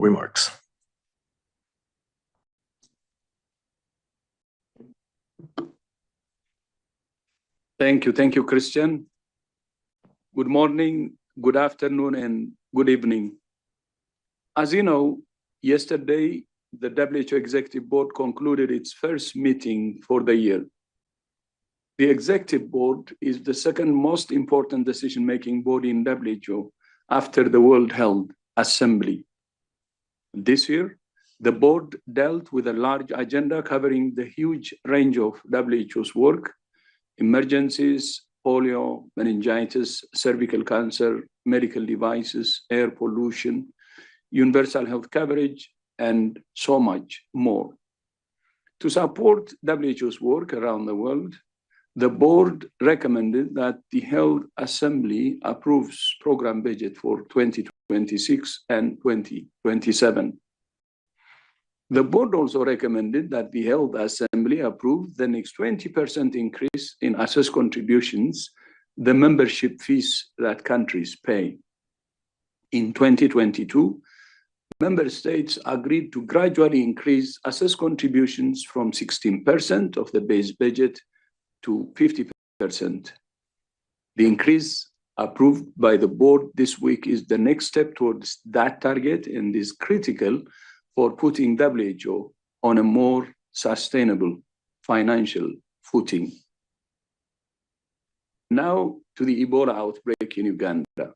remarks. Thank you, Christian. Good morning, good afternoon, and good evening. As you know, yesterday, the WHO Executive Board concluded its first meeting for the year. The Executive Board is the second most important decision-making body in WHO after the World Health Assembly. This year, the board dealt with a large agenda covering the huge range of WHO's work: emergencies, polio, meningitis, cervical cancer, medical devices, air pollution, universal health coverage, and so much more. To support WHO's work around the world, the board recommended that the Health Assembly approves program budget for 2026 and 2027. The board also recommended that the Health Assembly approve the next 20% increase in access contributions, the membership fees that countries pay. In 2022, member states agreed to gradually increase access contributions from 16% of the base budget to 50%. The increase approved by the board this week is the next step towards that target and is critical for putting WHO on a more sustainable financial footing. Now to the Ebola outbreak in Uganda.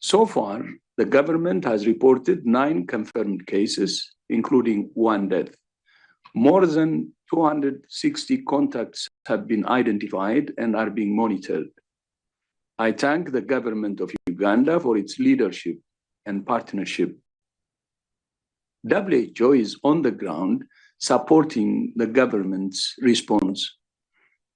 So far, the government has reported 9 confirmed cases, including 1 death. More than 260 contacts have been identified and are being monitored. I thank the government of Uganda for its leadership and partnership. WHO is on the ground supporting the government's response.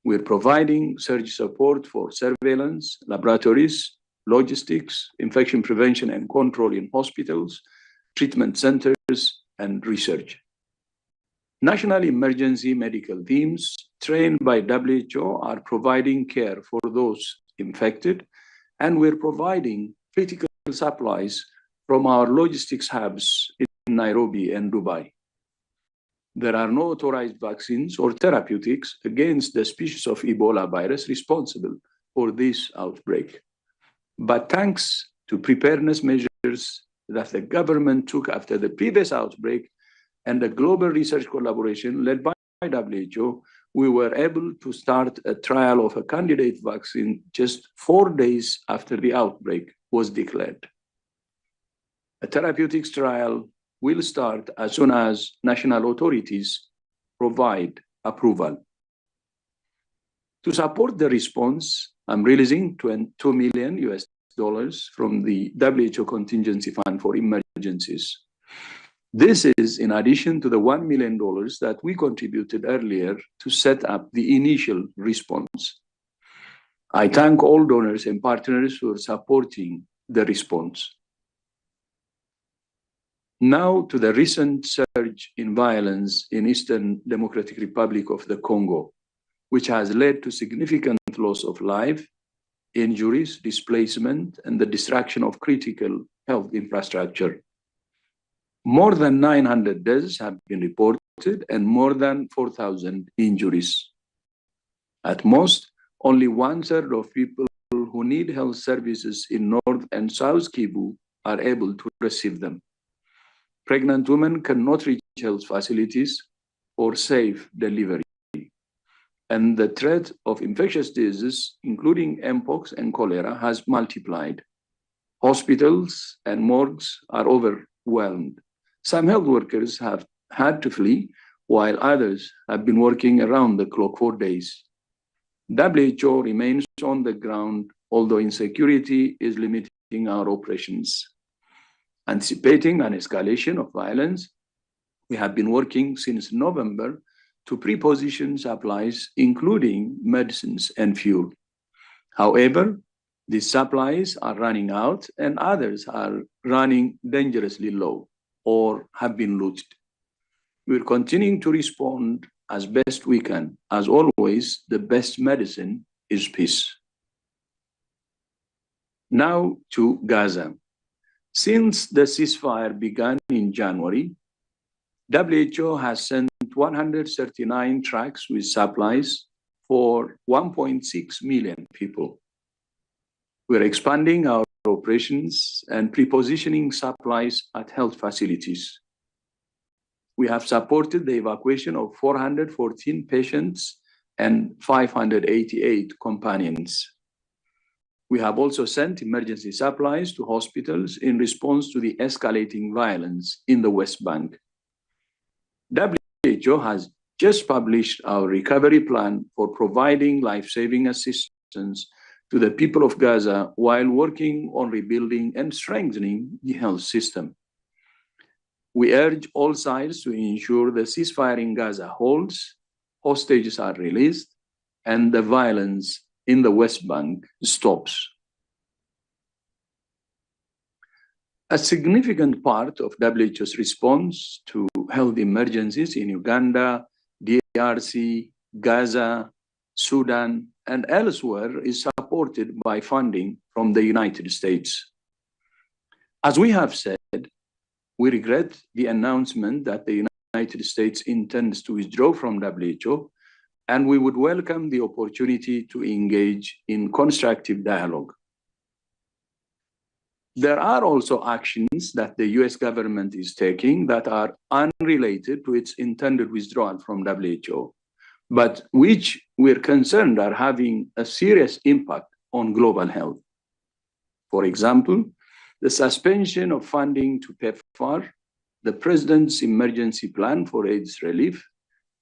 We're providing surge support for surveillance, laboratories, logistics, infection prevention and control in hospitals, treatment centers, and research. National emergency medical teams trained by WHO are providing care for those infected, and we're providing critical supplies from our logistics hubs in Nairobi and Dubai. There are no authorized vaccines or therapeutics against the species of Ebola virus responsible for this outbreak. But thanks to preparedness measures that the government took after the previous outbreak and the global research collaboration led by WHO, we were able to start a trial of a candidate vaccine just 4 days after the outbreak was declared. A therapeutics trial will start as soon as national authorities provide approval. To support the response, I'm releasing $2 million from the WHO Contingency Fund for Emergencies. This is in addition to the $1 million that we contributed earlier to set up the initial response. I thank all donors and partners who are supporting the response. Now to the recent surge in violence in Eastern Democratic Republic of the Congo, which has led to significant loss of life, injuries, displacement, and the destruction of critical health infrastructure. More than 900 deaths have been reported and more than 4,000 injuries. At most, only 1/3 of people who need health services in North and South Kivu are able to receive them. Pregnant women cannot reach health facilities or safe delivery. And the threat of infectious diseases, including mpox and cholera, has multiplied. Hospitals and morgues are overwhelmed. Some health workers have had to flee, while others have been working around the clock for days. WHO remains on the ground, although insecurity is limiting our operations. Anticipating an escalation of violence, we have been working since November to pre-position supplies, including medicines and fuel. However, these supplies are running out and others are running dangerously low or have been looted. We're continuing to respond as best we can. As always, the best medicine is peace. Now to Gaza. Since the ceasefire began in January, WHO has sent 139 trucks with supplies for 1.6 million people. We're expanding our operations and pre-positioning supplies at health facilities. We have supported the evacuation of 414 patients and 588 companions. We have also sent emergency supplies to hospitals in response to the escalating violence in the West Bank. WHO has just published our recovery plan for providing life-saving assistance to the people of Gaza while working on rebuilding and strengthening the health system. We urge all sides to ensure the ceasefire in Gaza holds, hostages are released, and the violence in the West Bank stops. A significant part of WHO's response to health emergencies in Uganda, DRC, Gaza, Sudan, and elsewhere is supported by funding from the United States. As we have said, we regret the announcement that the United States intends to withdraw from WHO, and we would welcome the opportunity to engage in constructive dialogue. There are also actions that the US government is taking that are unrelated to its intended withdrawal from WHO, but which we're concerned are having a serious impact on global health. For example, the suspension of funding to PEPFAR, the President's emergency plan for AIDS relief,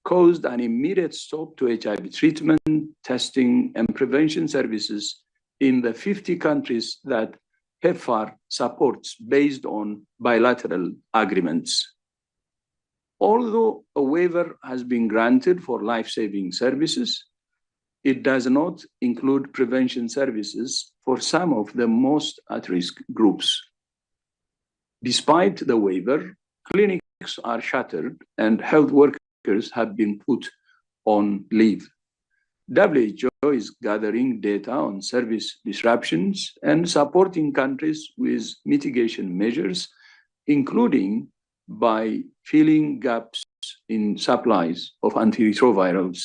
caused an immediate stop to HIV treatment, testing, and prevention services in the 50 countries that PEPFAR supports based on bilateral agreements. Although a waiver has been granted for life-saving services, it does not include prevention services for some of the most at-risk groups. Despite the waiver, clinics are shuttered and health workers have been put on leave. WHO is gathering data on service disruptions and supporting countries with mitigation measures, including by filling gaps in supplies of antiretrovirals.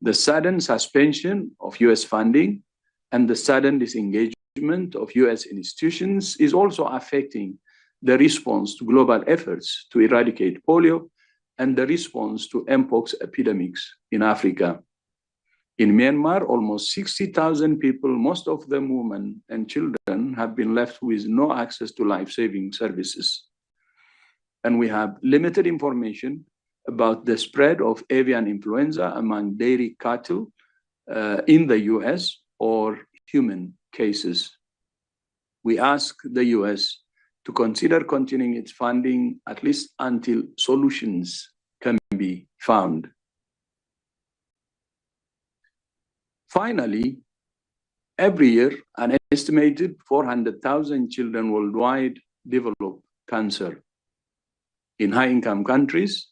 The sudden suspension of US funding and the sudden disengagement of US institutions is also affecting the response to global efforts to eradicate polio and the response to mpox epidemics in Africa. In Myanmar, almost 60,000 people, most of them women and children, have been left with no access to life-saving services. And we have limited information about the spread of avian influenza among dairy cattle in the US or human cases. We ask the US to consider continuing its funding at least until solutions can be found. Finally, every year, an estimated 400,000 children worldwide develop cancer. In high-income countries,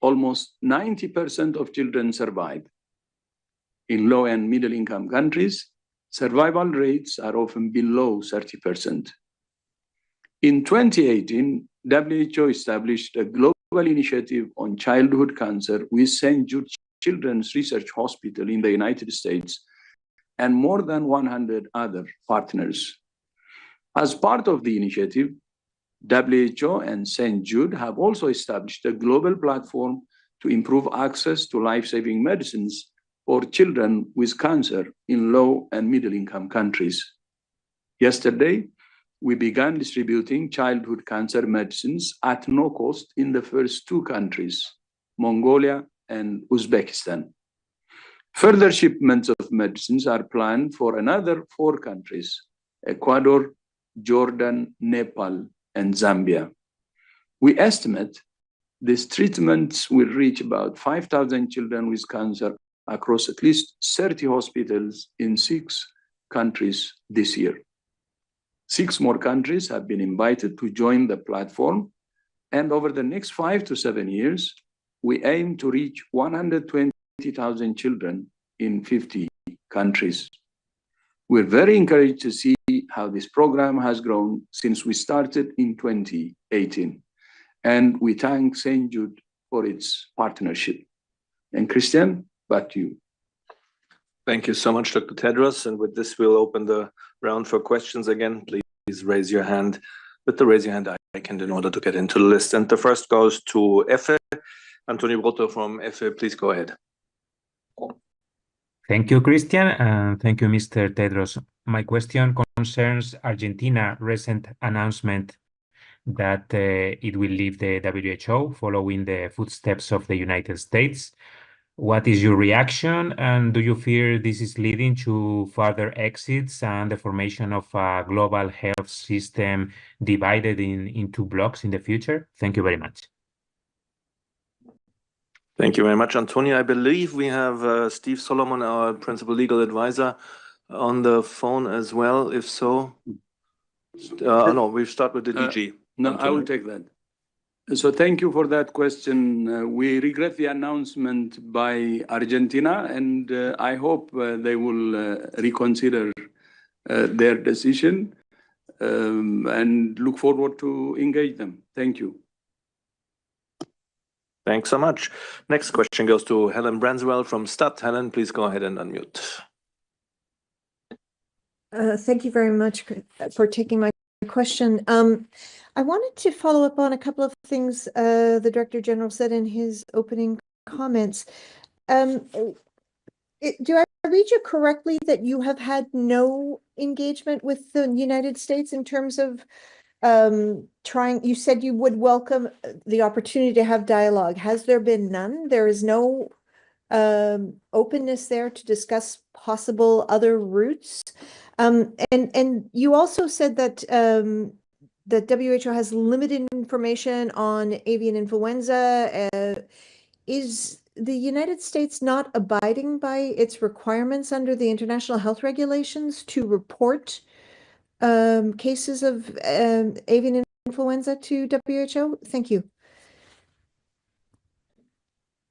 almost 90% of children survive. In low and middle-income countries, survival rates are often below 30%. In 2018, WHO established a global initiative on childhood cancer with St. Jude Children's Research Hospital in the United States and more than 100 other partners. As part of the initiative, WHO and St. Jude have also established a global platform to improve access to life-saving medicines for children with cancer in low and middle-income countries. Yesterday, we began distributing childhood cancer medicines at no cost in the first two countries, Mongolia and Uzbekistan. Further shipments of medicines are planned for another 4 countries, Ecuador, Jordan, Nepal, and Zambia. We estimate these treatments will reach about 5,000 children with cancer across at least 30 hospitals in 6 countries this year. 6 more countries have been invited to join the platform, and over the next 5 to 7 years, we aim to reach 120,000 children in 50 countries. We're very encouraged to see how this program has grown since we started in 2018. And we thank St. Jude for its partnership. And Christian, back to you. Thank you so much, Dr. Tedros. And with this, we'll open the round for questions again. Please raise your hand with the raise your hand icon in order to get into the list. And the first goes to EFE. Antonio Brotto from EFE, please go ahead. Thank you, Christian, and thank you, Mr. Tedros. My question concerns Argentina's recent announcement that it will leave the WHO following the footsteps of the United States. What is your reaction, and do you fear this is leading to further exits and the formation of a global health system divided into blocks in the future? Thank you very much. Thank you very much, Antonio. I believe we have Steve Solomon, our principal legal advisor, on the phone as well. If so, no, we start with the DG. No, Antonio. I will take that. So thank you for that question. We regret the announcement by Argentina, and I hope they will reconsider their decision and look forward to engage them. Thank you. Thanks so much. Next question goes to Helen Branswell from STAT. Helen, please go ahead and unmute. Thank you very much for taking my question. I wanted to follow up on a couple of things the Director General said in his opening comments. Do I read you correctly that you have had no engagement with the United States in terms of you said you would welcome the opportunity to have dialogue. Has there been none? There is no openness there to discuss possible other routes. And you also said that the WHO has limited information on avian influenza. Is the United States not abiding by its requirements under the international health regulations to report cases of avian influenza to WHO? Thank you.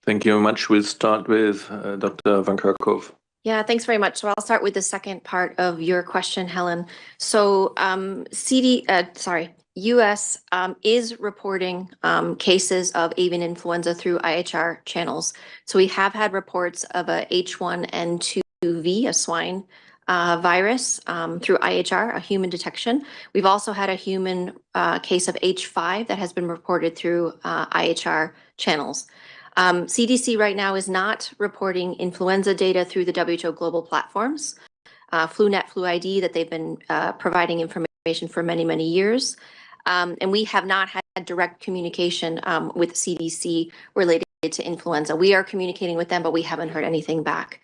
Thank you very much. We'll start with Dr. Van Kerkhove. Yeah, thanks very much. So I'll start with the second part of your question, Helen. So US is reporting cases of avian influenza through IHR channels. So we have had reports of a H1N2V, a swine virus through IHR, a human detection. We've also had a human case of H5 that has been reported through IHR channels. CDC right now is not reporting influenza data through the WHO global platforms, FluNet, FluID, that they've been providing information for many, many years. And we have not had direct communication with CDC related to influenza. We are communicating with them, but we haven't heard anything back.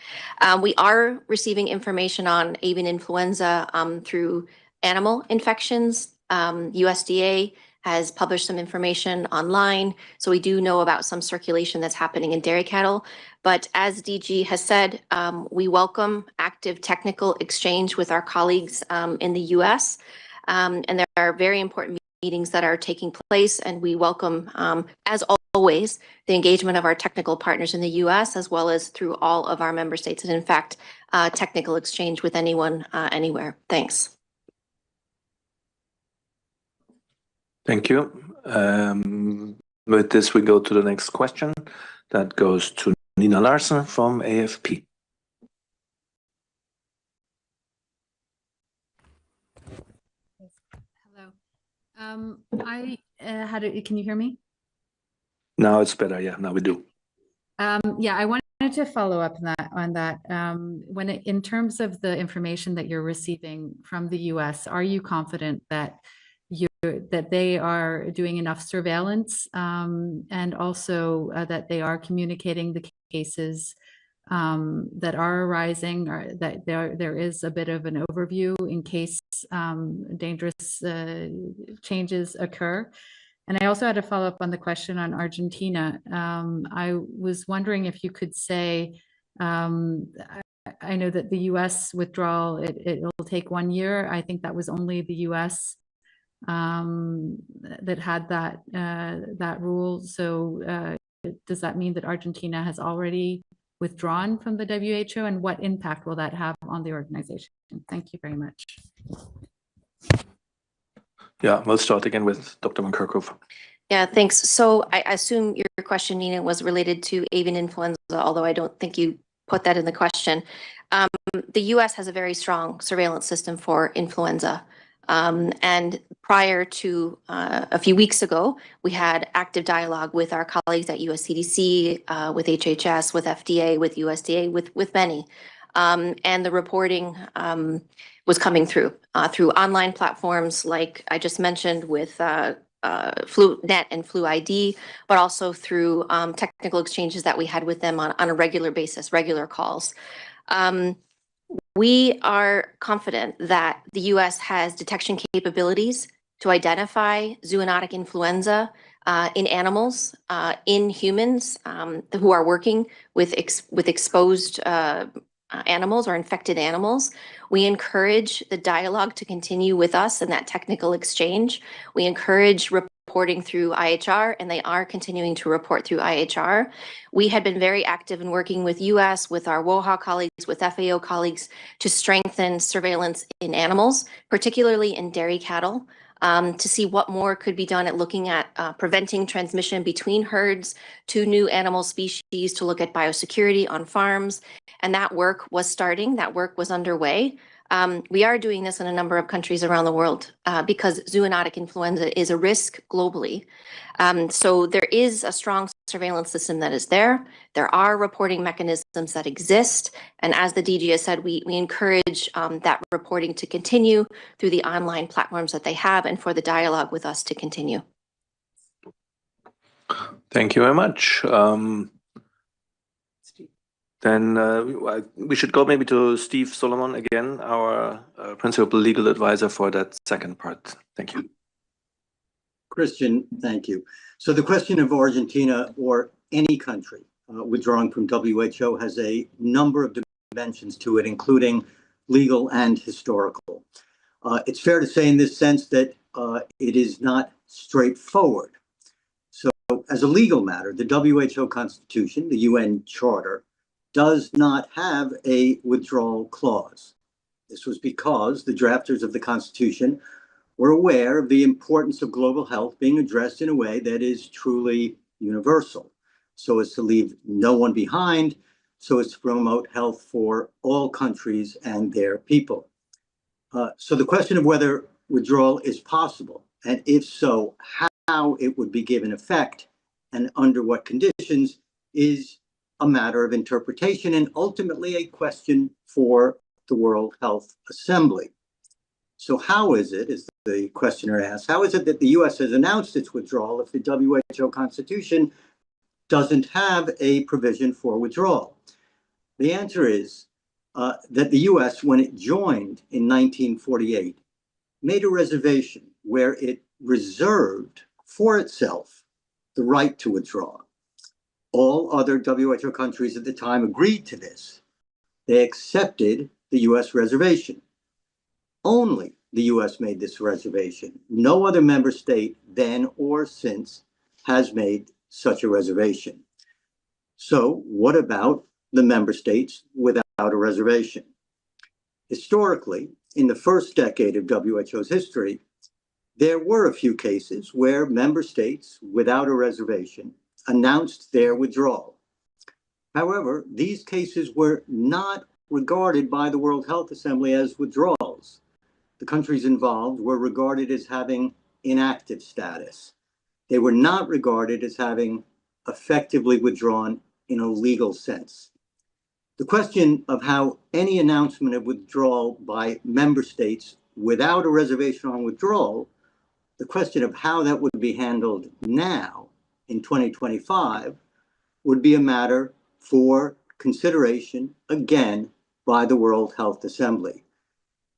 We are receiving information on avian influenza through animal infections. USDA has published some information online, so we do know about some circulation that's happening in dairy cattle. But as DG has said, we welcome active technical exchange with our colleagues in the US, and there are very important meetings that are taking place, and we welcome, as always, the engagement of our technical partners in the US, as well as through all of our member states, and in fact, technical exchange with anyone, anywhere. Thanks. Thank you. With this, we go to the next question. That goes to Nina Larsen from AFP. Hello. Can you hear me? Now it's better. Yeah, now we do. Yeah, I wanted to follow up on that. In terms of the information that you're receiving from the US, are you confident that they are doing enough surveillance and also that they are communicating the cases that are arising, or that there is a bit of an overview in case dangerous changes occur? And I also had a follow up on the question on Argentina. I was wondering if you could say, I know that the US withdrawal, it will take 1 year. I think that was only the US that had that rule. So does that mean that Argentina has already withdrawn from the WHO, and what impact will that have on the organization? Thank you very much. Yeah, we'll start again with Dr. Van. Yeah, thanks. So I assume your question, Nina, was related to avian influenza, although I don't think you put that in the question. The US has a very strong surveillance system for influenza. And prior to a few weeks ago, we had active dialogue with our colleagues at US CDC, with HHS, with FDA, with USDA, with many. And the reporting was coming through online platforms like I just mentioned with FluNet and FluID, but also through technical exchanges that we had with them on a regular basis, regular calls. We are confident that the US has detection capabilities to identify zoonotic influenza in animals, in humans who are working with exposed animals or infected animals. We encourage the dialogue to continue with us and that technical exchange. We encourage reporting through IHR, and they are continuing to report through IHR. We had been very active in working with US, with our WOHA colleagues, with FAO colleagues to strengthen surveillance in animals, particularly in dairy cattle, to see what more could be done at looking at preventing transmission between herds to new animal species, to look at biosecurity on farms. And that work was starting, that work was underway. We are doing this in a number of countries around the world because zoonotic influenza is a risk globally. So there is a strong surveillance system that is there. There are reporting mechanisms that exist. And as the DG has said, we encourage that reporting to continue through the online platforms that they have and for the dialogue with us to continue. Thank you very much. Then we should go maybe to Steve Solomon again, our principal legal advisor for that second part. Thank you. Christian, thank you. So the question of Argentina or any country withdrawing from WHO has a number of dimensions to it, including legal and historical. It's fair to say in this sense that it is not straightforward. So as a legal matter, the WHO Constitution, the UN Charter, does not have a withdrawal clause. This was because the drafters of the Constitution were aware of the importance of global health being addressed in a way that is truly universal, so as to leave no one behind, so as to promote health for all countries and their people. So the question of whether withdrawal is possible, and if so, how it would be given effect and under what conditions, is a matter of interpretation and ultimately a question for the World Health Assembly. So how is it, as the questioner asks, how is it that the US has announced its withdrawal if the WHO Constitution doesn't have a provision for withdrawal? The answer is that the US, when it joined in 1948, made a reservation where it reserved for itself the right to withdraw. All other WHO countries at the time agreed to this. They accepted the US reservation. Only the US made this reservation. No other member state then or since has made such a reservation. So what about the member states without a reservation? Historically, in the first decade of WHO's history, there were a few cases where member states without a reservation announced their withdrawal. However, these cases were not regarded by the World Health Assembly as withdrawals. The countries involved were regarded as having inactive status. They were not regarded as having effectively withdrawn in a legal sense. The question of how any announcement of withdrawal by member states without a reservation on withdrawal, the question of how that would be handled now in 2025 would be a matter for consideration again by the World Health Assembly.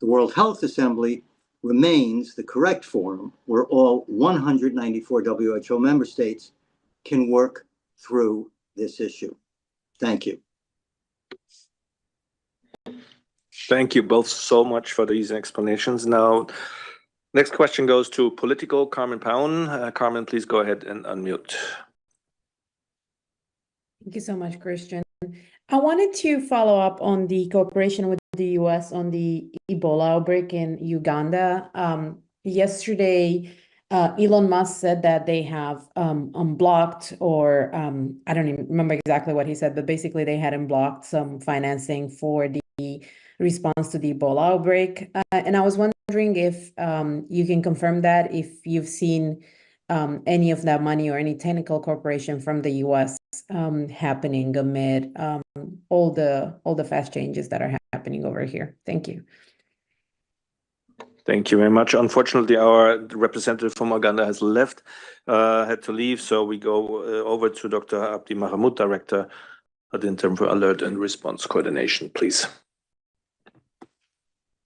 The World Health Assembly remains the correct forum where all 194 WHO member states can work through this issue. Thank you. Thank you both so much for these explanations. Now, next question goes to political, Carmen Paun. Carmen, please go ahead and unmute. Thank you so much, Christian. I wanted to follow up on the cooperation with the US on the Ebola outbreak in Uganda. yesterday, Elon Musk said that they have unblocked, or I don't even remember exactly what he said, but basically they had unblocked some financing for the response to the Ebola outbreak. And I was wondering if you can confirm that, if you've seen any of that money or any technical cooperation from the US happening amid all the fast changes that are happening over here. Thank you. Thank you very much. Unfortunately, our representative from Uganda has left, had to leave. So we go over to Dr. Abdi Mahamud, Director at the Interim for Alert and Response Coordination, please.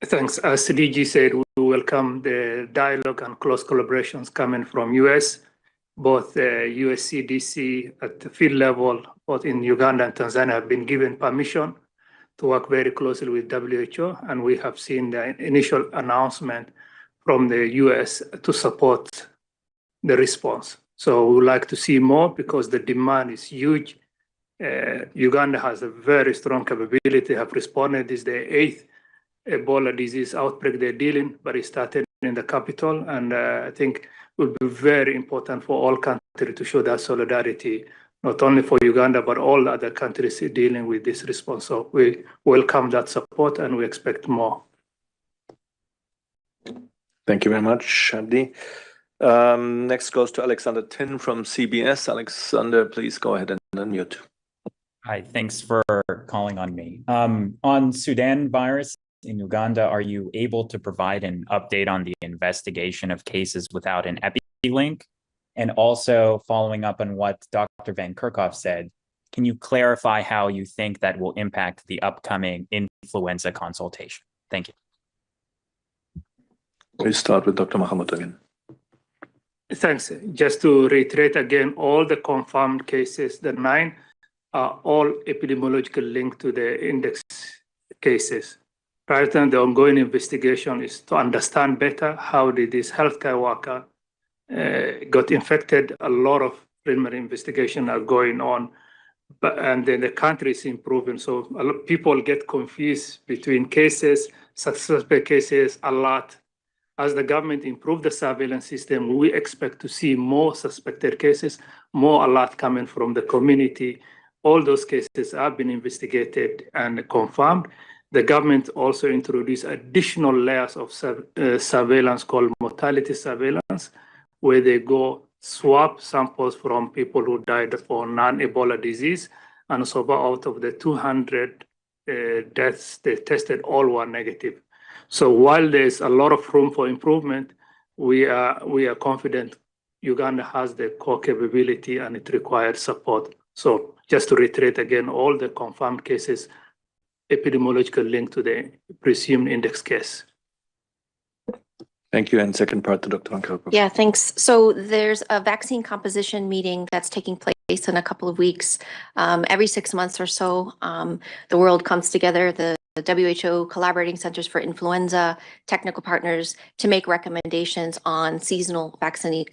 Thanks. As DG said, we welcome the dialogue and close collaborations coming from US, both US CDC at the field level, both in Uganda and Tanzania, have been given permission to work very closely with WHO, and we have seen the initial announcement from the US to support the response. So we would like to see more because the demand is huge. Uganda has a very strong capability, have responded. This is the 8th Ebola disease outbreak they're dealing, but it started in the capital, and I think it will be very important for all countries to show that solidarity, not only for Uganda, but all other countries dealing with this response. So we welcome that support and we expect more. Thank you very much, Abdi. Next goes to Alexander Tin from CBS. Alexander, please go ahead and unmute. Hi, thanks for calling on me. On Sudan virus in Uganda, are you able to provide an update on the investigation of cases without an epi-link? And also following up on what Dr. Van Kerkhove said, can you clarify how you think that will impact the upcoming influenza consultation? Thank you. We start with Dr. Mahamud again. Thanks. Just to reiterate again, all the confirmed cases, the 9, are all epidemiological linked to the index cases. Right now, the ongoing investigation is to understand better how did this healthcare worker got infected. A lot of preliminary investigation are going on, and then the country is improving. So a lot of people get confused between cases, suspect cases, a lot. As the government improve the surveillance system, we expect to see more suspected cases, more alert coming from the community. All those cases have been investigated and confirmed. The government also introduced additional layers of surveillance called mortality surveillance, where they go swab samples from people who died for non-Ebola disease. And so out of the 200 deaths, they tested all were negative. So while there's a lot of room for improvement, we are confident Uganda has the core capability and it requires support. So just to reiterate again, all the confirmed cases, epidemiological link to the presumed index case. Thank you. And second part to Dr. Van Kerkhove. Yeah, thanks. So there's a vaccine composition meeting that's taking place in a couple of weeks. Every 6 months or so, the world comes together, the WHO collaborating centers for influenza, technical partners, to make recommendations on seasonal vaccine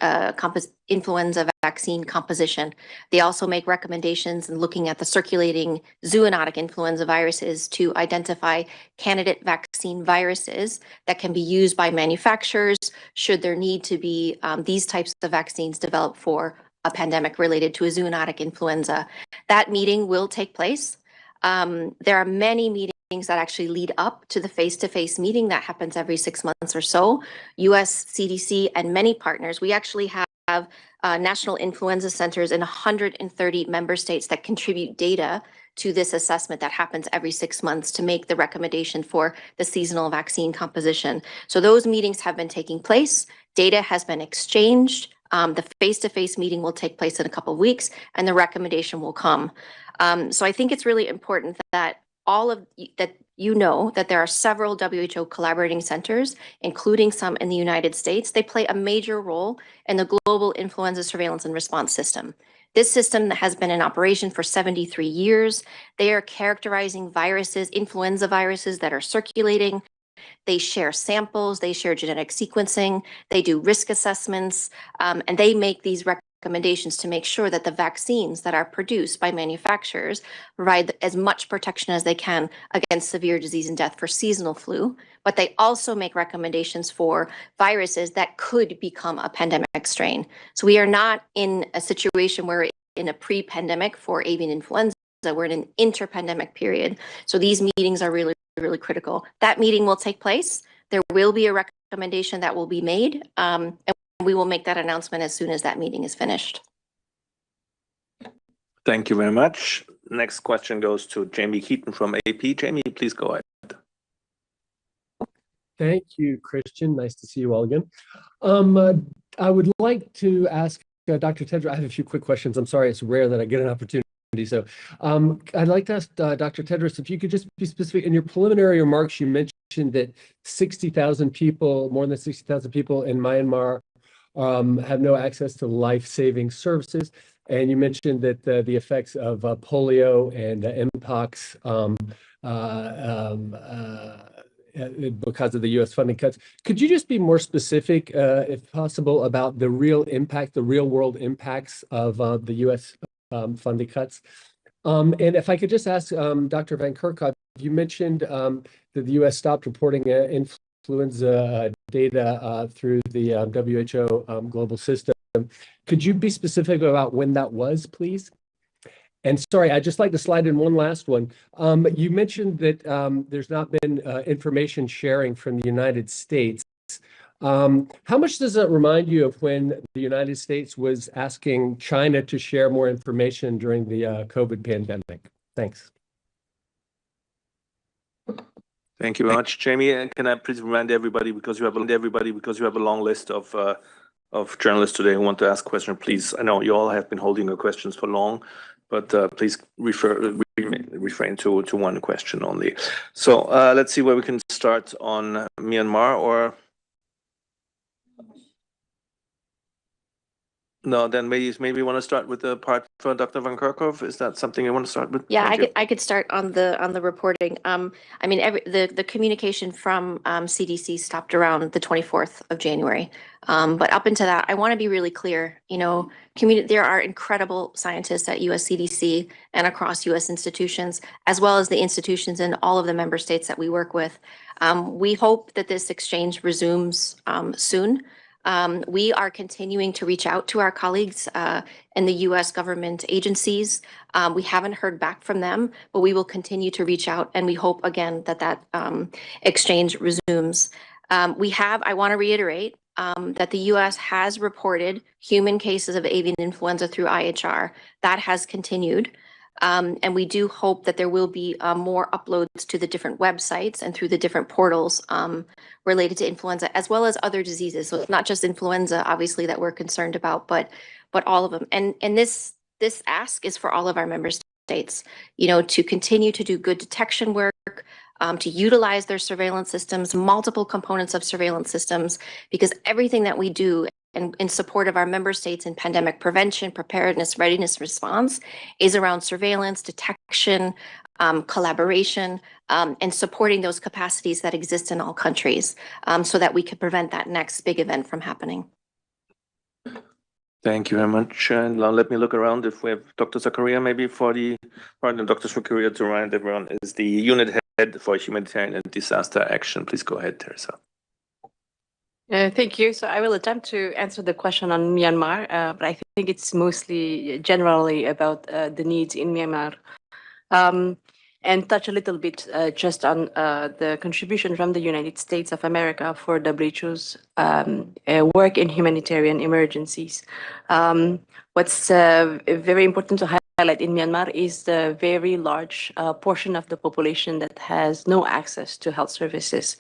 influenza vaccine composition. They also make recommendations in looking at the circulating zoonotic influenza viruses to identify candidate vaccine viruses that can be used by manufacturers should there need to be these types of vaccines developed for a pandemic related to a zoonotic influenza. That meeting will take place. There are many meetings that actually lead up to the face-to-face meeting that happens every 6 months or so. US CDC and many partners, we actually have national influenza centers in 130 member states that contribute data to this assessment that happens every 6 months to make the recommendation for the seasonal vaccine composition. So those meetings have been taking place. Data has been exchanged. The face-to-face meeting will take place in a couple of weeks and the recommendation will come. So I think it's really important that that there are several WHO collaborating centers, including some in the United States. They play a major role in the global influenza surveillance and response system. This system has been in operation for 73 years. They are characterizing viruses, influenza viruses that are circulating. They share samples, they share genetic sequencing, they do risk assessments, and they make these recommendations to make sure that the vaccines that are produced by manufacturers provide as much protection as they can against severe disease and death for seasonal flu, but they also make recommendations for viruses that could become a pandemic strain. So we are not in a situation where we're in a pre-pandemic for avian influenza, we're in an inter-pandemic period. So these meetings are really, really critical. That meeting will take place. There will be a recommendation that will be made, and we will make that announcement as soon as that meeting is finished. Thank you very much. Next question goes to Jamie Keaton from AP. Jamie, please go ahead. Thank you, Christian. Nice to see you all again. I would like to ask Dr. Tedros, I have a few quick questions. I'm sorry, it's rare that I get an opportunity. So I'd like to ask Dr. Tedros, if you could just be specific. In your preliminary remarks, you mentioned that 60,000 people, more than 60,000 people in Myanmar have no access to life-saving services. And you mentioned that the effects of polio and mpox because of the U.S. funding cuts. Could you just be more specific, if possible, about the real impact, the real-world impacts of the U.S. Funding cuts? And if I could just ask Dr. Van Kerkhove, you mentioned that the U.S. stopped reporting influenza data through the WHO global system. Could you be specific about when that was, please? And sorry, I'd just like to slide in one last one. You mentioned that there's not been information sharing from the United States. How much does that remind you of when the United States was asking China to share more information during the COVID pandemic? Thanks. Thank you very much, Jamie. Can I please remind everybody, because you have a long list of journalists today who want to ask questions, please. I know you all have been holding your questions for long, but please refrain to one question only. So let's see where we can start on Myanmar, or no, then maybe want to start with the part for Dr. Van Kerkhove. Is that something you want to start with? Yeah, I could start on the reporting. I mean, the communication from CDC stopped around the 24th of January. But up until that, I want to be really clear. You know, there are incredible scientists at US CDC and across US institutions, as well as the institutions in all of the member states that we work with. We hope that this exchange resumes soon. We are continuing to reach out to our colleagues in the U.S. government agencies. We haven't heard back from them, but we will continue to reach out, and we hope again that exchange resumes. I want to reiterate that the U.S. has reported human cases of avian influenza through IHR. That has continued. And we do hope that there will be more uploads to the different websites and through the different portals related to influenza, as well as other diseases. So it's not just influenza, obviously, that we're concerned about, but all of them. And this ask is for all of our member states, you know, to continue to do good detection work, to utilize their surveillance systems, multiple components of surveillance systems, because everything that we do in support of our member states in pandemic prevention, preparedness, readiness, response is around surveillance, detection, collaboration, and supporting those capacities that exist in all countries so that we can prevent that next big event from happening. Thank you very much. And now let me look around if we have Dr. Zakaria maybe for the partner. Dr. Zakaria, to remind everyone, is the unit head for humanitarian and disaster action. Please go ahead, Teresa. Thank you. So I will attempt to answer the question on Myanmar, but I think it's mostly generally about the needs in Myanmar, and touch a little bit just on the contribution from the United States of America for WHO's work in humanitarian emergencies. What's very important to highlight in Myanmar is the very large portion of the population that has no access to health services.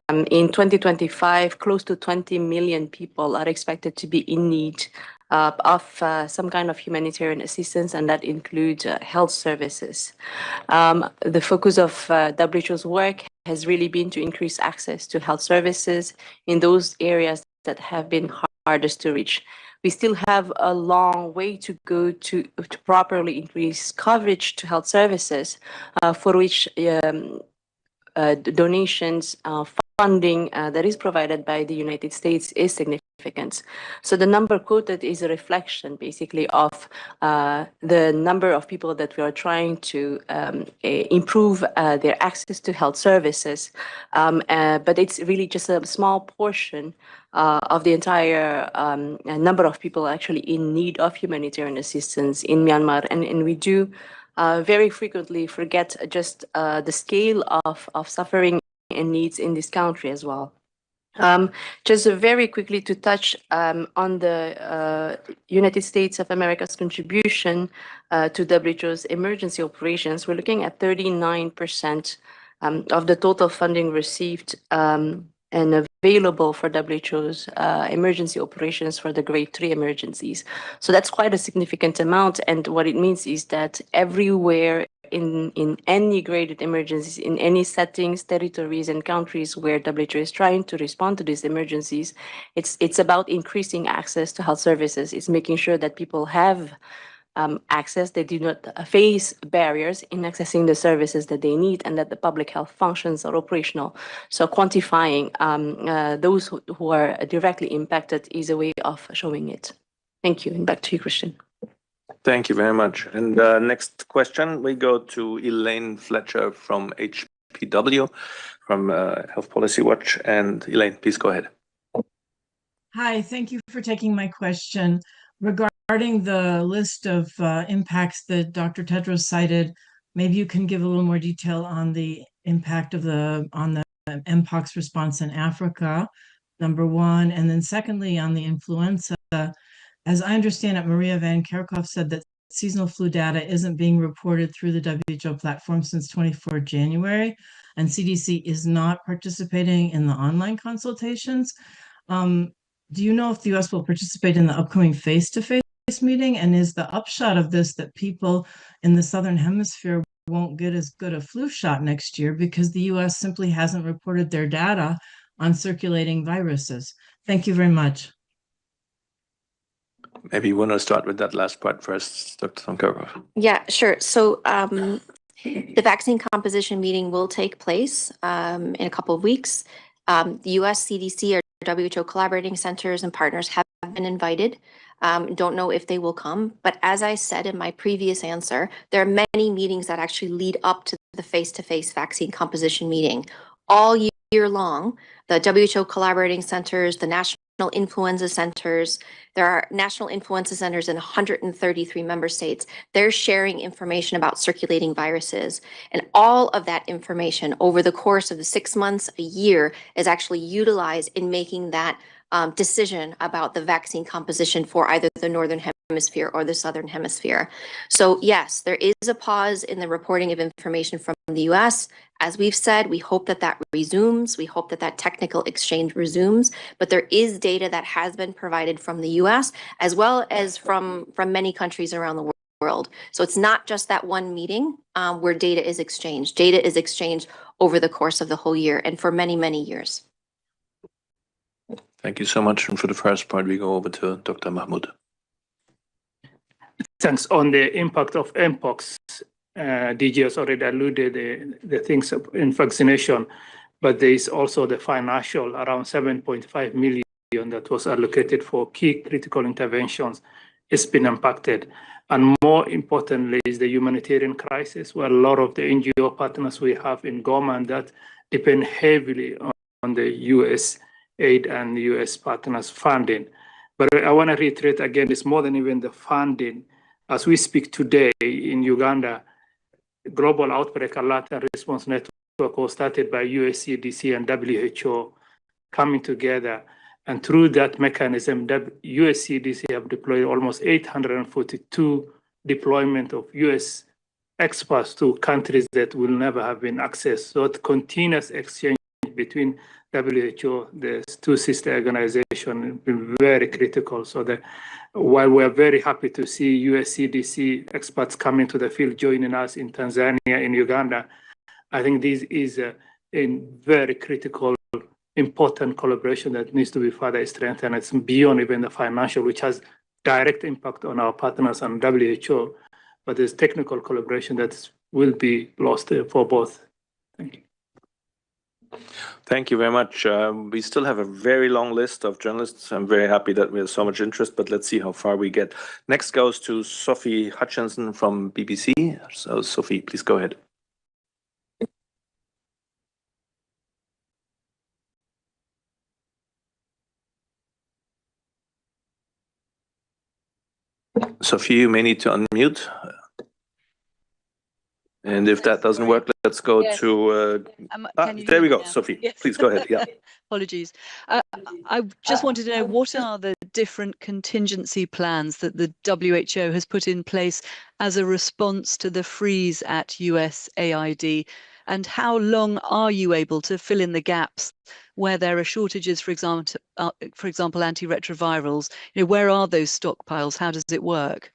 In 2025, close to 20 million people are expected to be in need of some kind of humanitarian assistance, and that includes health services. The focus of WHO's work has really been to increase access to health services in those areas that have been hardest to reach. We still have a long way to go to properly increase coverage to health services, for which donations, funding that is provided by the United States is significant. significance. So the number quoted is a reflection basically of the number of people that we are trying to improve their access to health services. But it's really just a small portion of the entire number of people actually in need of humanitarian assistance in Myanmar. And we do very frequently forget just the scale of suffering and needs in this country as well. Just very quickly to touch on the United States of America's contribution to WHO's emergency operations, we're looking at 39% of the total funding received and available for WHO's emergency operations for the grade 3 emergencies. So that's quite a significant amount. And what it means is that everywhere in any graded emergencies, in any settings, territories, and countries where WHO is trying to respond to these emergencies, it's about increasing access to health services. It's making sure that people have access, they do not face barriers in accessing the services that they need, and that the public health functions are operational. So quantifying those who are directly impacted is a way of showing it. Thank you, and back to you, Christian. Thank you very much. And next question, we go to Elaine Fletcher from HPW, from Health Policy Watch. And Elaine, please go ahead. Hi, thank you for taking my question. Regarding the list of impacts that Dr. Tedros cited, maybe you can give a little more detail on the impact of on the Mpox response in Africa, number one. And then secondly, on the influenza. As I understand it, Maria Van Kerkhoff said that seasonal flu data isn't being reported through the WHO platform since 24 January, and CDC is not participating in the online consultations. Do you know if the US will participate in the upcoming face-to-face meeting? And is the upshot of this that people in the Southern Hemisphere won't get as good a flu shot next year because the US simply hasn't reported their data on circulating viruses? Thank you very much. Maybe you want to start with that last part first, Dr. Van Kerkhoff. Yeah, sure. So the vaccine composition meeting will take place in a couple of weeks. The US CDC or WHO collaborating centers and partners have been invited. Don't know if they will come, but as I said in my previous answer, there are many meetings that actually lead up to the face-to-face vaccine composition meeting. All year long, the WHO collaborating centers, the national influenza centers, there are national influenza centers in 133 member states. They're sharing information about circulating viruses. And all of that information over the course of the 6 months, a year, is actually utilized in making that decision about the vaccine composition for either the Northern Hemisphere or the Southern Hemisphere. So yes, there is a pause in the reporting of information from the US. As we've said, we hope that that resumes. We hope that that technical exchange resumes. But there is data that has been provided from the US as well as from many countries around the world. So it's not just that one meeting where data is exchanged. Data is exchanged over the course of the whole year and for many, many years. Thank you so much. And for the first part, we go over to Dr. Mahmoud. Thanks. On the impact of Mpox, DG has already alluded the things in vaccination, but there is also the financial, around 7.5 million that was allocated for key critical interventions. It's been impacted. And more importantly is the humanitarian crisis, where a lot of the NGO partners we have in Goma that depend heavily on the US aid and US partners funding. But I want to reiterate again, it's more than even the funding. As we speak today in Uganda, Global Outbreak Alert and Response Network was started by USCDC and WHO coming together. And through that mechanism, USCDC have deployed almost 842 deployment of US experts to countries that will never have been accessed. So the continuous exchange between WHO, the two sister organizations, has been very critical. So that while we're very happy to see USCDC experts coming to the field, joining us in Tanzania, in Uganda, I think this is a very critical, important collaboration that needs to be further strengthened. It's beyond even the financial, which has direct impact on our partners and WHO, but there's technical collaboration that will be lost for both. Thank you. Thank you very much. We still have a very long list of journalists. I'm very happy that we have so much interest, but let's see how far we get. Next goes to Sophie Hutchinson from BBC. So Sophie, please go ahead. Sophie, you may need to unmute. And if that doesn't work, let's go to. There we go, Sophie. Yes. Please go ahead. Yeah. Apologies. I just wanted to know, what are the different contingency plans that the WHO has put in place as a response to the freeze at USAID? And how long are you able to fill in the gaps where there are shortages, for example, antiretrovirals? Where are those stockpiles? How does it work?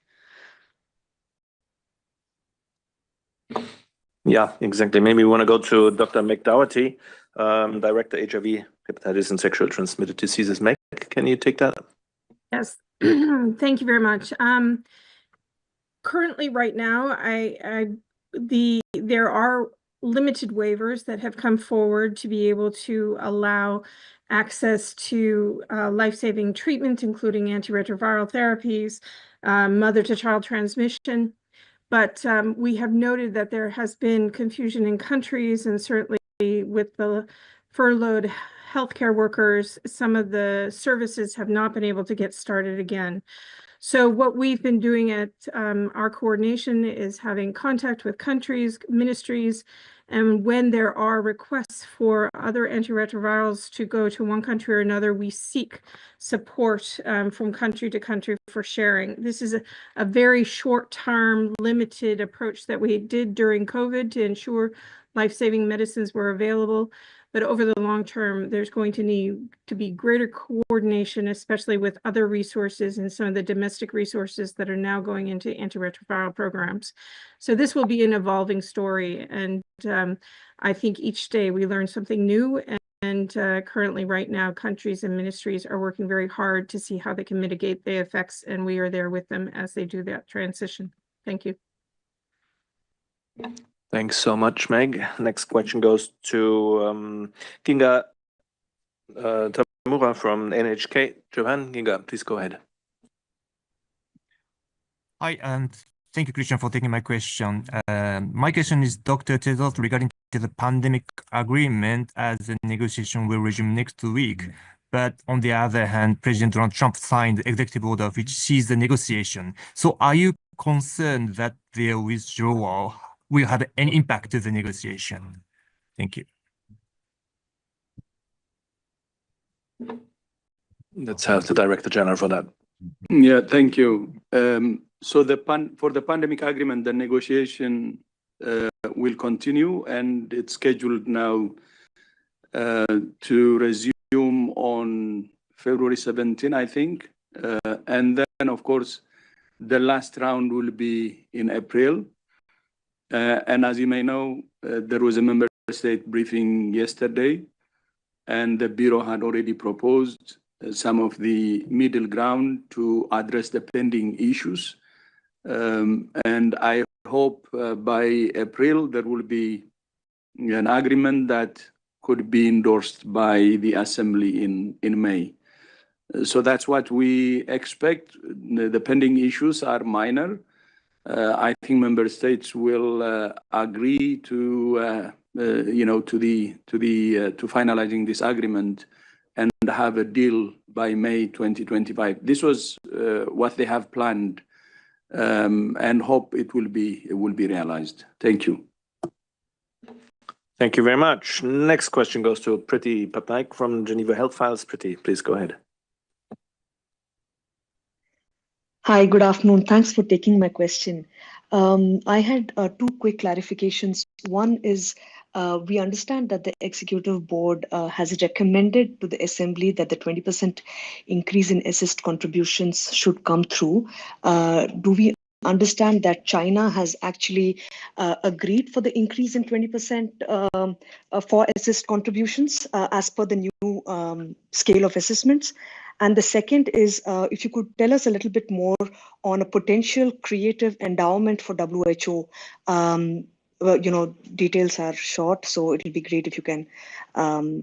Yeah, exactly. Maybe we want to go to Dr. McDougherty, Director HIV, Hepatitis and Sexual Transmitted Diseases. Meg, can you take that? Yes, thank you very much. Currently, right now, there are limited waivers that have come forward to be able to allow access to life-saving treatment, including antiretroviral therapies, mother-to-child transmission. But we have noted that there has been confusion in countries, and certainly with the furloughed healthcare workers, some of the services have not been able to get started again. So what we've been doing at our coordination is having contact with countries, ministries, and when there are requests for other antiretrovirals to go to one country or another, we seek support from country to country for sharing. This is a very short-term, limited approach that we did during COVID to ensure life-saving medicines were available. But over the long term, there's going to need to be greater coordination, especially with other resources and some of the domestic resources that are now going into antiretroviral programs. So this will be an evolving story. And I think each day we learn something new. And currently right now, countries and ministries are working very hard to see how they can mitigate the effects. And we are there with them as they do that transition. Thank you. Thanks so much, Meg. Next question goes to Ginga Tamura from NHK. Johan, Ginga, please go ahead. Hi, and thank you, Christian, for taking my question. My question is Dr. Tedros regarding to the pandemic agreement, as the negotiation will resume next week. But on the other hand, President Donald Trump signed the executive order which sees the negotiation. So are you concerned that their withdrawal will have any impact to the negotiation? Thank you. Let's have the Director General for that. Yeah, thank you. So for the pandemic agreement, the negotiation will continue, and it's scheduled now to resume on February 17, I think. And then, of course, the last round will be in April. And as you may know, there was a member state briefing yesterday, and the Bureau had already proposed some of the middle ground to address the pending issues. And I hope by April there will be an agreement that could be endorsed by the Assembly in May. So that's what we expect. The pending issues are minor. I think member states will agree to finalizing this agreement and have a deal by May 2025. This was what they have planned, and hope it will be realized. Thank you. Thank you very much. Next question goes to Priti Patnaik from Geneva Health Files. Priti, please go ahead. Hi, good afternoon. Thanks for taking my question. I had two quick clarifications. One is we understand that the executive board has recommended to the assembly that the 20% increase in assist contributions should come through. Do we understand that China has actually agreed for the increase in 20% for assist contributions as per the new scale of assessments? And the second is, if you could tell us a little bit more on a potential creative endowment for WHO. details are short, so it'll be great if you can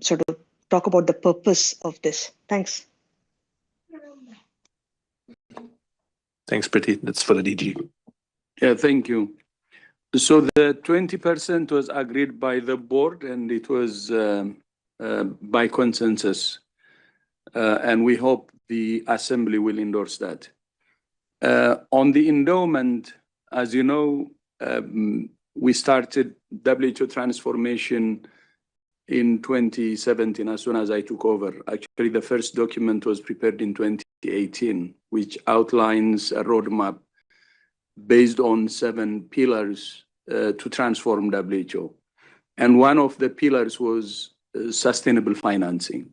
sort of talk about the purpose of this. Thanks. Thanks, Priti. That's for the DG. Yeah, thank you. So the 20% was agreed by the board, and it was by consensus. And we hope the assembly will endorse that. On the endowment, as you know, we started WHO transformation in 2017 as soon as I took over. Actually, the first document was prepared in 2018, which outlines a roadmap based on 7 pillars to transform WHO. And one of the pillars was sustainable financing.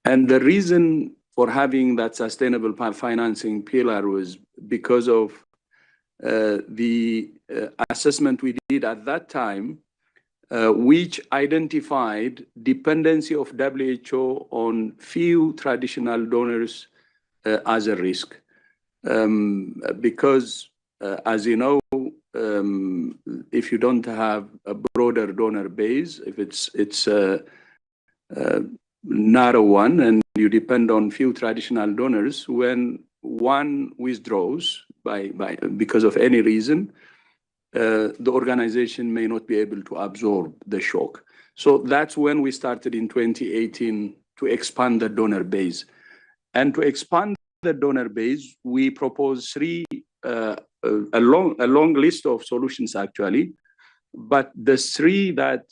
And the reason for having that sustainable financing pillar was because of the assessment we did at that time, which identified dependency of WHO on few traditional donors as a risk. Because, as you know, if you don't have a broader donor base, if it's a narrow one and you depend on few traditional donors, when one withdraws because of any reason, the organization may not be able to absorb the shock. So that's when we started in 2018 to expand the donor base. And to expand the donor base, we proposed a long list of solutions, actually. But the 3 that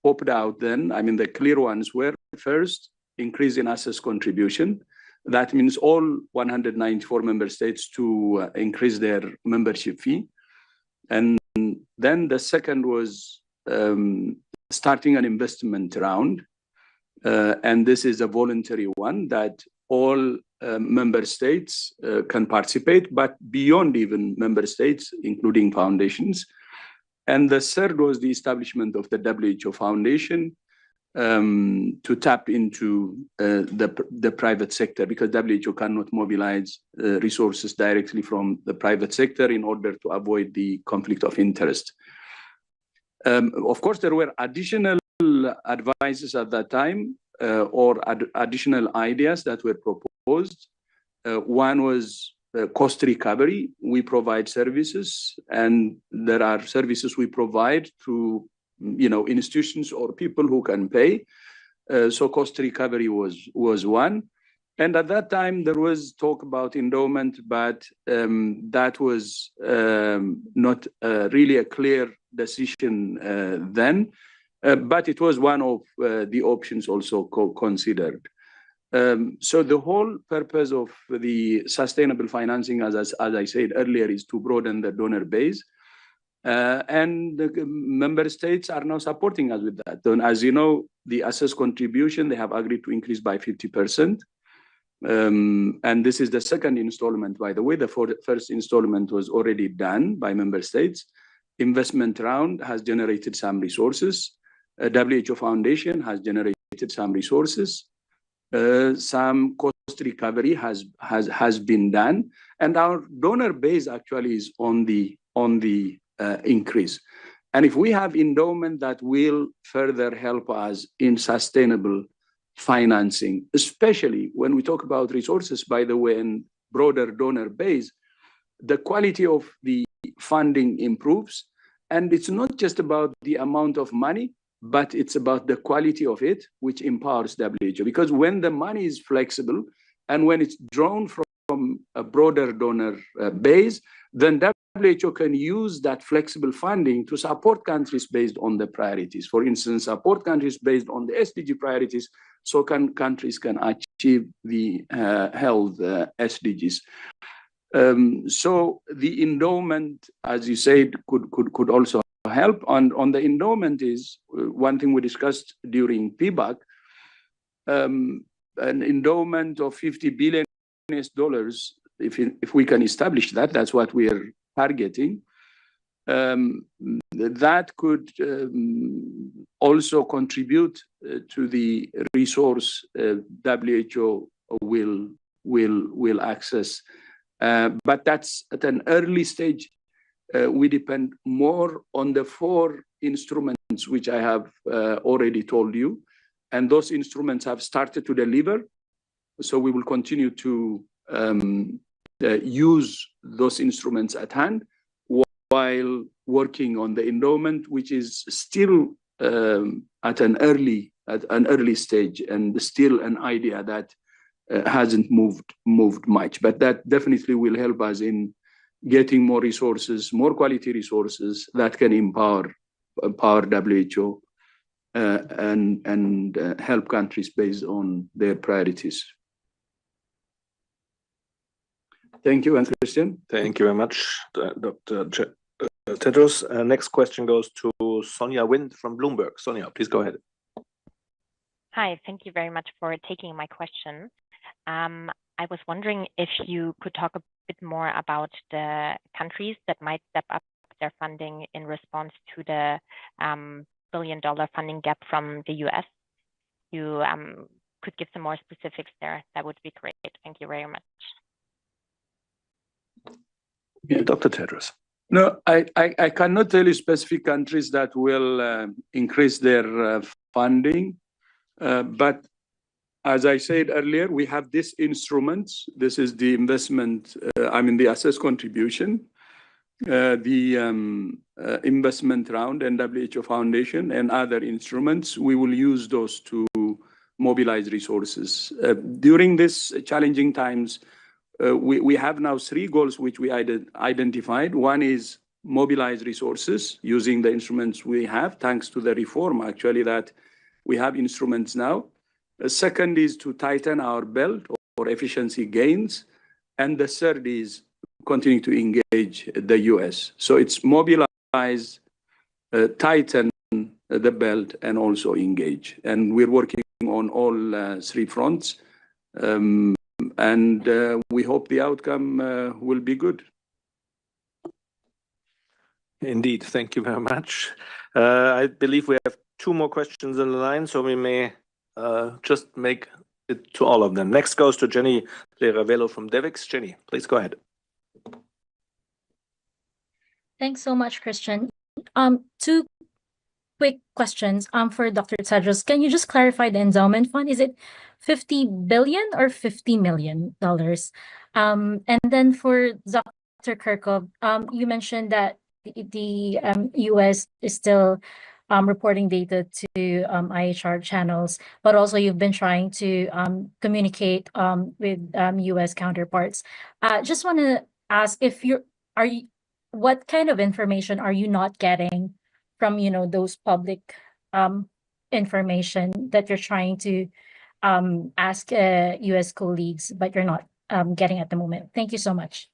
popped out then, I mean, the clear ones were, first, increase in access contribution. That means all 194 member states to increase their membership fee. And then the second was starting an investment round. And this is a voluntary one that all member states can participate, but beyond even member states, including foundations. And the third was the establishment of the WHO Foundation to tap into the private sector, because WHO cannot mobilize resources directly from the private sector in order to avoid the conflict of interest. Of course, there were additional advices at that time or additional ideas that were proposed. One was cost recovery. We provide services, and there are services we provide to institutions or people who can pay. So cost recovery was one. And at that time, there was talk about endowment, but that was not really a clear decision then. But it was one of the options also considered. So the whole purpose of the sustainable financing, as I said earlier, is to broaden the donor base. And the member states are now supporting us with that. And as you know, the access contribution, they have agreed to increase by 50%. And this is the second installment, by the way. The first installment was already done by member states. Investment round has generated some resources. WHO Foundation has generated some resources. Some cost recovery has been done. And our donor base actually is on the increase. And if we have endowment that will further help us in sustainable financing, especially when we talk about resources, by the way, and broader donor base, the quality of the funding improves. And it's not just about the amount of money, but it's about the quality of it, which empowers WHO. Because when the money is flexible and when it's drawn from a broader donor base, then WHO can use that flexible funding to support countries based on the priorities. For instance, support countries based on the SDG priorities, so countries can achieve the health SDGs. So the endowment, as you said, could also help. On the endowment is one thing we discussed during PBAC, an endowment of $50 billion, if we can establish that, that's what we are targeting. That could also contribute to the resource WHO will access. But that's at an early stage. we depend more on the 4 instruments which I have already told you. And those instruments have started to deliver. So we will continue to use those instruments at hand while working on the endowment, which is still at an early stage and still an idea that hasn't moved much. But that definitely will help us in getting more resources, more quality resources that can empower WHO and help countries based on their priorities. Thank you, and Christian. Thank you very much, Dr. Tedros. Next question goes to Sonia Wind from Bloomberg. Sonia, please go ahead. Hi, thank you very much for taking my question. I was wondering if you could talk a bit more about the countries that might step up their funding in response to the billion-dollar funding gap from the US. You could give some more specifics there. That would be great. Thank you very much. Yeah. Dr. Tedros. No, I cannot tell you specific countries that will increase their funding, but as I said earlier, we have this instrument. This is the investment, the assessed contribution, the investment round and WHO Foundation and other instruments. We will use those to mobilize resources. During these challenging times, we have now 3 goals which we identified. One is mobilize resources using the instruments we have, thanks to the reform, actually, that we have instruments now. Second is to tighten our belt or efficiency gains. And the third is continue to engage the US. So it's mobilize, tighten the belt, and also engage. And we're working on all 3 fronts. And we hope the outcome will be good. Indeed, thank you very much. I believe we have 2 more questions on the line, so we may just make it to all of them. Next goes to Jenny Leravello from Devix. Jenny, please go ahead. Thanks so much, Christian. 2 quick questions for Dr. Tedros. Can you just clarify the endowment fund? Is it $50 billion or $50 million? And then for Dr. Kirkov, you mentioned that the US is still reporting data to IHR channels, but also you've been trying to communicate with US counterparts. Just want to ask if what kind of information are you not getting from those public information that you're trying to ask US colleagues, but you're not getting at the moment? Thank you so much.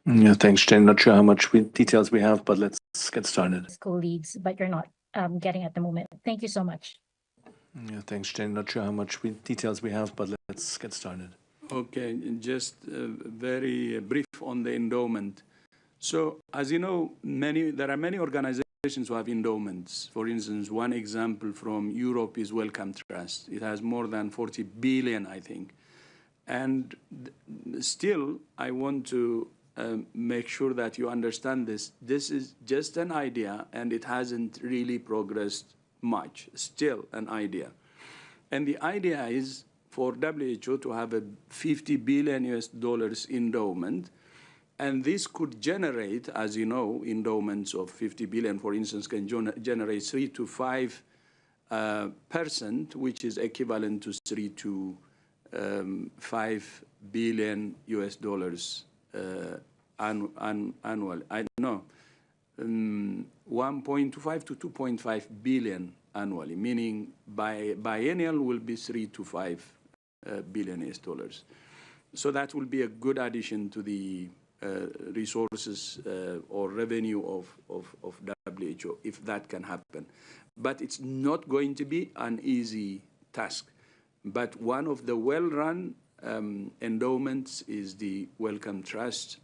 Yeah, thanks, Jen. Not sure how much details we have, but let's get started. Colleagues, but you're not getting at the moment. Thank you so much. Yeah, thanks, Jen. Not sure how much details we have, but let's get started. Okay, just very brief on the endowment. So, as you know, there are many organizations who have endowments. For instance, one example from Europe is Wellcome Trust. It has more than 40 billion, I think. And still, I want to make sure that you understand this. This is just an idea, and it hasn't really progressed much. Still an idea. And the idea is for WHO to have a $50 billion endowment. And this could generate, as you know, endowments of 50 billion, for instance, can generate 3 to 5%, which is equivalent to 3 to 5 billion annually. I know 1.25 to 2.5 billion annually, meaning biennial will be 3 to 5 billion dollars. So that will be a good addition to the resources or revenue of WHO, if that can happen. But it's not going to be an easy task. But one of the well-run endowments is the Wellcome Trust,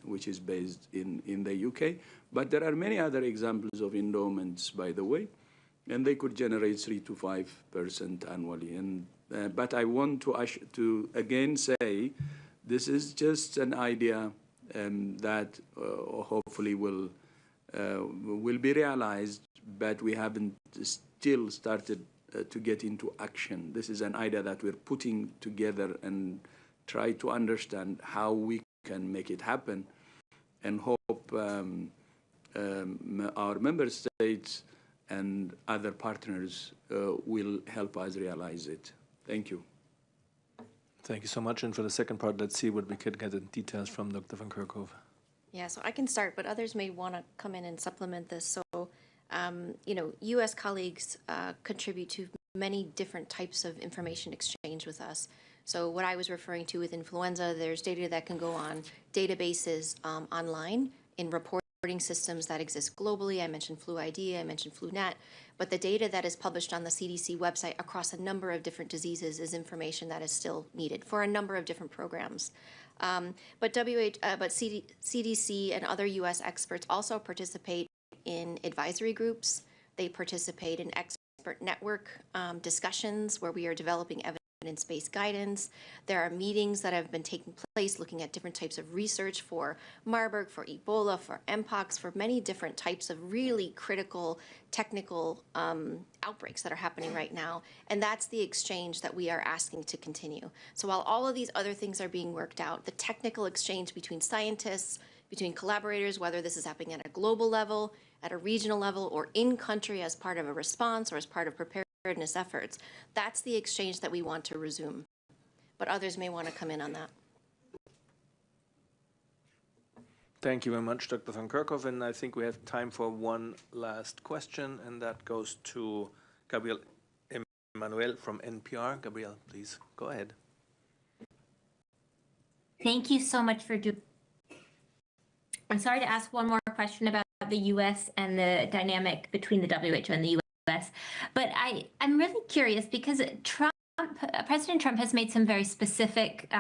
which is based in the UK. But there are many other examples of endowments, by the way, and they could generate 3 to 5% annually. And but I want to again say, this is just an idea, that hopefully will be realized, but we haven't still started to get into action. This is an idea that we're putting together and try to understand how we can make it happen, and hope our member states and other partners will help us realize it. Thank you. Thank you so much. And for the second part, let's see what we could get in details from Dr. van Kerkhove. Yeah, so I can start, but others may want to come in and supplement this. So, U.S. colleagues contribute to many different types of information exchange with us. So what I was referring to with influenza, there's data that can go on databases online in reporting systems that exist globally. I mentioned Flu ID, I mentioned FluNet, but the data that is published on the CDC website across a number of different diseases is information that is still needed for a number of different programs. But CDC and other U.S. experts also participate in advisory groups. They participate in expert network discussions where we are developing evidence-based guidance. There are meetings that have been taking place looking at different types of research for Marburg, for Ebola, for Mpox, for many different types of really critical technical outbreaks that are happening right now. And that's the exchange that we are asking to continue. So while all of these other things are being worked out, the technical exchange between scientists, between collaborators, whether this is happening at a global level, at a regional level, or in country as part of a response or as part of preparedness efforts, that's the exchange that we want to resume. But others may want to come in on that. Thank you very much, Dr. van Kerkhove. And I think we have time for one last question, and that goes to Gabriel Emanuel from NPR. Gabriel, please go ahead. Thank you so much for doing. I'm sorry to ask one more question about the U.S. and the dynamic between the WHO and the U.S., but I'm really curious because President Trump has made some very specific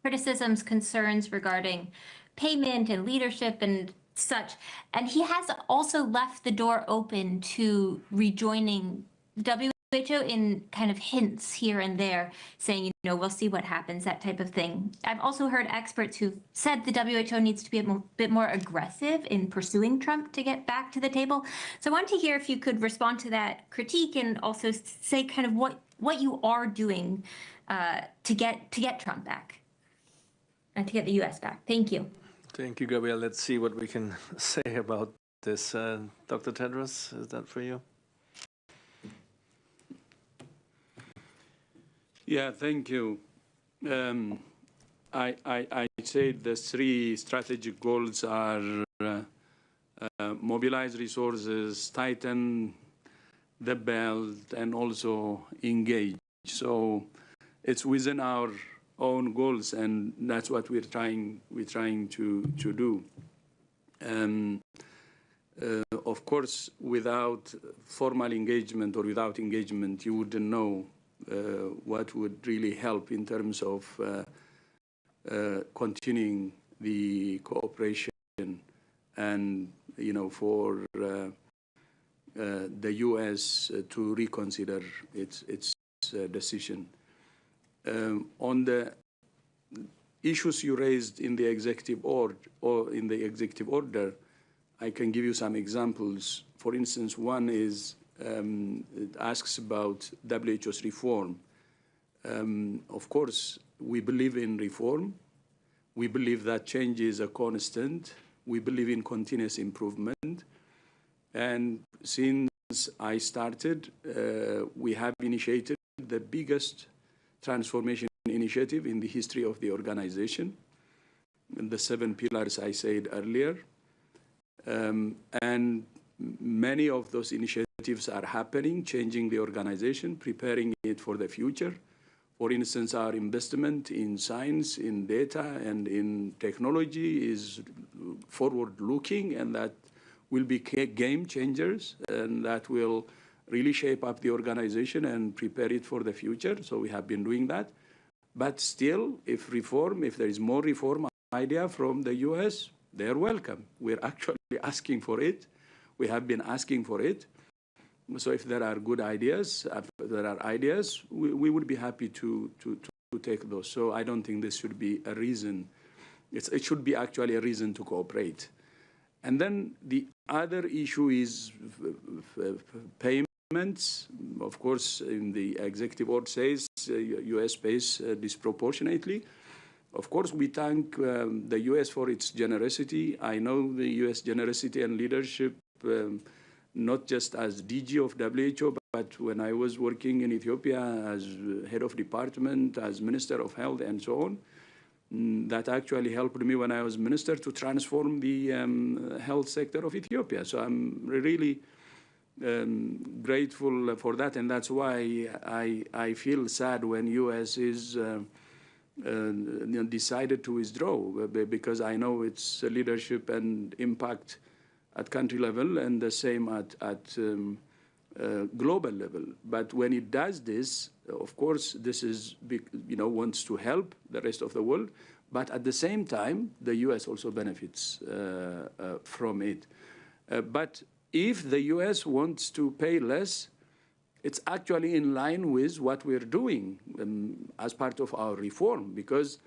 criticisms, concerns regarding payment and leadership and such, and he has also left the door open to rejoining the WHO in kind of hints here and there, saying, we'll see what happens, that type of thing. I've also heard experts who've said the WHO needs to be a bit more aggressive in pursuing Trump to get back to the table. So I wanted to hear if you could respond to that critique and also say kind of what you are doing to get Trump back and to get the US back. Thank you. Thank you, Gabriel. Let's see what we can say about this. Dr. Tedros, is that for you? Yeah, thank you. I say the three strategic goals are mobilize resources, tighten the belt, and also engage. So it's within our own goals, and that's what we're trying to do. Of course, without formal engagement or without engagement, you wouldn't know what would really help in terms of continuing the cooperation and, for the U.S. to reconsider its decision. On the issues you raised in the executive order, I can give you some examples. For instance, one is it asks about WHO's reform. Of course, we believe in reform. We believe that change is a constant. We believe in continuous improvement. And since I started, we have initiated the biggest transformation initiative in the history of the organization, the 7 pillars I said earlier. And many of those initiatives are happening, changing the organization, preparing it for the future. For instance, our investment in science, in data, and in technology is forward-looking, and that will be game changers, and that will really shape up the organization and prepare it for the future. So we have been doing that. But still, if there is more reform idea from the US, they're welcome. We're actually asking for it. We have been asking for it. So if there are good ideas, we would be happy to take those. So I don't think this should be a reason it should be actually a reason to cooperate. And then the other issue is payments. Of course, in the executive order says U.S. pays disproportionately. Of course, we thank the U.S. for its generosity. I know the U.S. generosity and leadership, not just as DG of WHO, but when I was working in Ethiopia as head of department, as Minister of Health, and so on. That actually helped me when I was minister to transform the health sector of Ethiopia. So I'm really grateful for that, and that's why I feel sad when U.S. is decided to withdraw, because I know its leadership and impact at country level and the same at global level. But when it does this, of course, this is, wants to help the rest of the world, but at the same time, the U.S. also benefits from it. But if the U.S. wants to pay less, it's actually in line with what we're doing as part of our reform, because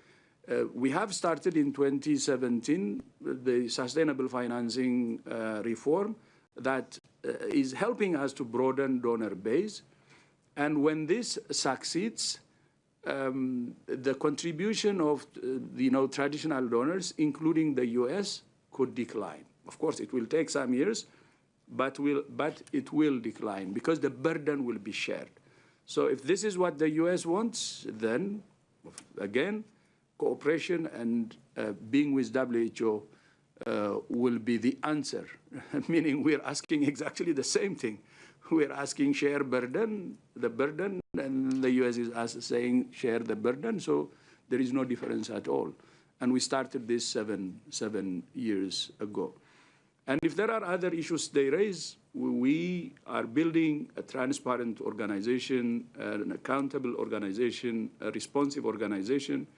we have started in 2017 the sustainable financing reform that is helping us to broaden donor base. And when this succeeds, the contribution of traditional donors, including the U.S., could decline. Of course, it will take some years, but it will decline because the burden will be shared. So if this is what the U.S. wants, then again, cooperation and being with WHO will be the answer, meaning we're asking exactly the same thing. We're asking share the burden, and the U.S. is saying share the burden, so there is no difference at all. And we started this seven years ago. And if there are other issues they raise, we are building a transparent organization, an accountable organization, a responsive organization,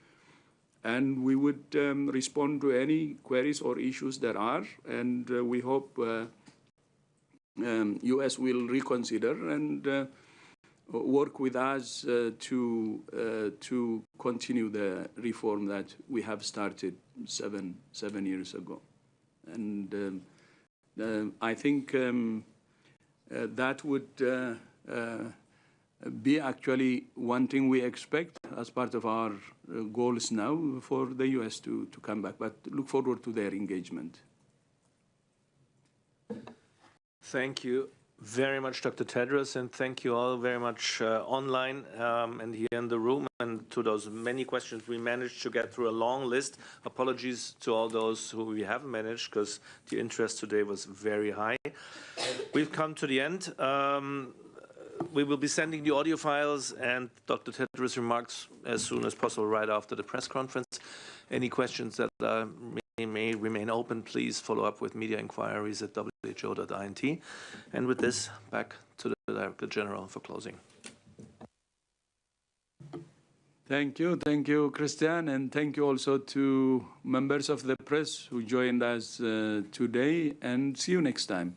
and we would respond to any queries or issues there are, and we hope U.S. will reconsider and work with us to continue the reform that we have started seven years ago. And I think that would be actually one thing we expect as part of our goals now for the U.S. to come back, but look forward to their engagement. Thank you very much, Dr. Tedros, and thank you all very much online and here in the room. And to those many questions, we managed to get through a long list. Apologies to all those who we haven't managed, because the interest today was very high. We've come to the end. We will be sending the audio files and Dr. Tedros' remarks as soon as possible right after the press conference. Any questions that may remain open, please follow up with media inquiries at who.int. And with this, back to the Director General for closing. Thank you, Christian, and thank you also to members of the press who joined us today, and see you next time.